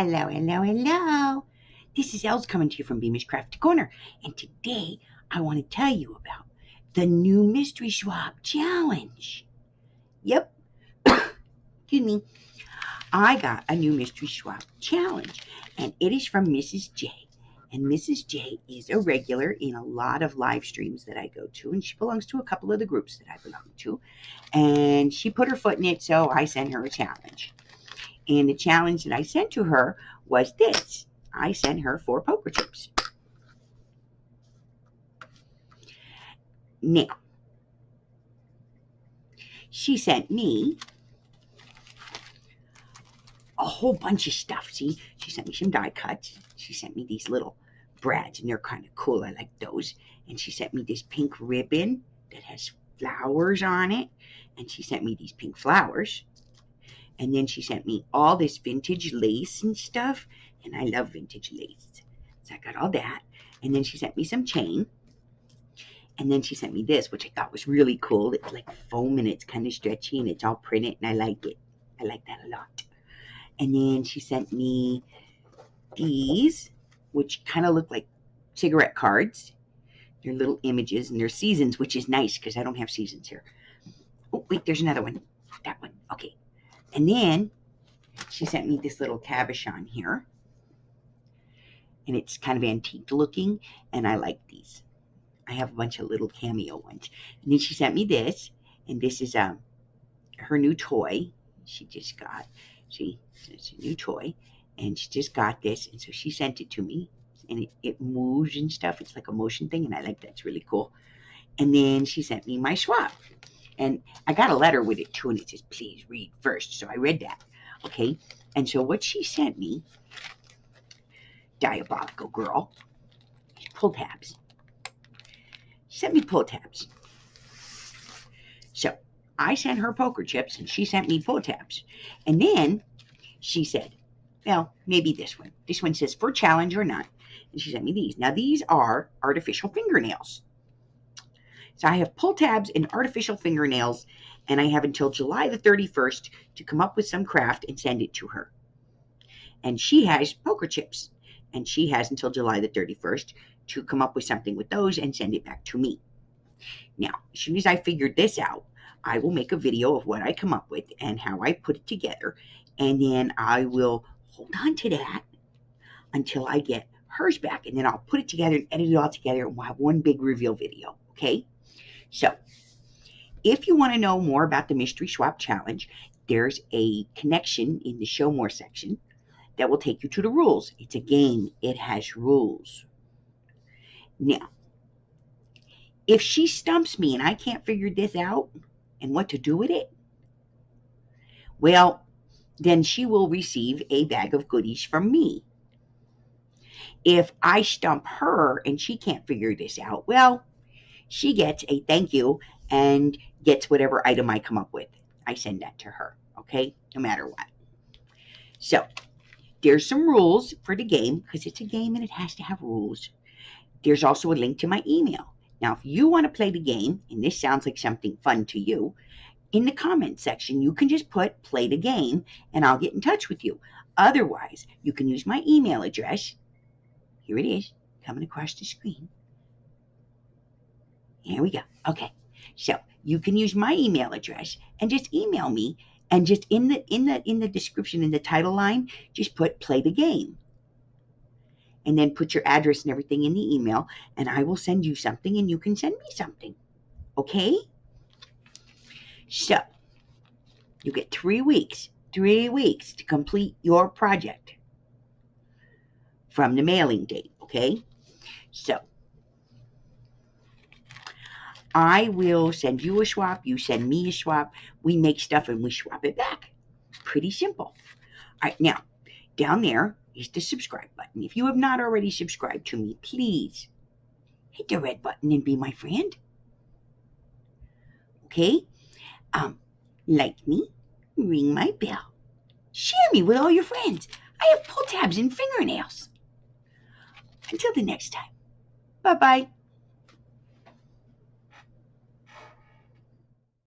Hello, hello, hello. This is Els coming to you from bmascraftycorner, and today I want to tell you about the new mystery swap challenge. Yep, excuse me. I got a new mystery swap challenge, and it is from Mrs. J. And Mrs. J is a regular in a lot of live streams that I go to, and she belongs to a couple of the groups that I belong to. And she put her foot in it, so I sent her a challenge. And the challenge that I sent to her was this. I sent her 4 poker chips. Now, she sent me a whole bunch of stuff. See, she sent me some die cuts. She sent me these little brads, and they're kind of cool. I like those. And she sent me this pink ribbon that has flowers on it. And she sent me these pink flowers. And then she sent me all this vintage lace and stuff. And I love vintage lace. So I got all that. And then she sent me some chain. And then she sent me this, which I thought was really cool. It's like foam and it's kind of stretchy and it's all printed. And I like it. I like that a lot. And then she sent me these, which kind of look like cigarette cards. They're little images and they're seasons, which is nice because I don't have seasons here. Oh, wait, there's another one. That one. Okay. And then she sent me this little cabochon here. And it's kind of antique looking. And I like these. I have a bunch of little cameo ones. And then she sent me this. And this is her new toy she just got. See, it's a new toy. And she just got this. And so she sent it to me. And it moves and stuff. It's like a motion thing. And I like that. It's really cool. And then she sent me my swap. And I got a letter with it too, and it says, please read first. So I read that, okay? And so what she sent me, diabolical girl, is pull tabs. She sent me pull tabs. So I sent her poker chips, and she sent me pull tabs. And then she said, well, maybe this one. This one says for challenge or not. And she sent me these. Now, these are artificial fingernails. So I have pull tabs and artificial fingernails, and I have until July the 31st to come up with some craft and send it to her. And she has poker chips, and she has until July the 31st to come up with something with those and send it back to me. Now, as soon as I figured this out, I will make a video of what I come up with and how I put it together, and then I will hold on to that until I get hers back, and then I'll put it together and edit it all together, and we'll have one big reveal video, okay? So, if you want to know more about the Mystery Swap Challenge, there's a connection in the Show More section that will take you to the rules. It's a game. It has rules. Now, if she stumps me and I can't figure this out and what to do with it, well, then she will receive a bag of goodies from me. If I stump her and she can't figure this out, well, she gets a thank you and gets whatever item I come up with. I send that to her, okay? No matter what. So, there's some rules for the game, because it's a game and it has to have rules. There's also a link to my email. Now, if you want to play the game, and this sounds like something fun to you, in the comment section, you can just put play the game, and I'll get in touch with you. Otherwise, you can use my email address. Here it is, coming across the screen. Here we go. Okay. So you can use my email address and just email me, and just in the description, in the title line, just put play the game. And then put your address and everything in the email, and I will send you something and you can send me something. Okay? So you get 3 weeks. 3 weeks to complete your project from the mailing date. Okay? So I will send you a swap, you send me a swap, we make stuff and we swap it back. Pretty simple. All right, now, down there is the subscribe button. If you have not already subscribed to me, please hit the red button and be my friend. Okay? Like me, ring my bell, share me with all your friends. I have pull tabs and fingernails. Until the next time, bye-bye.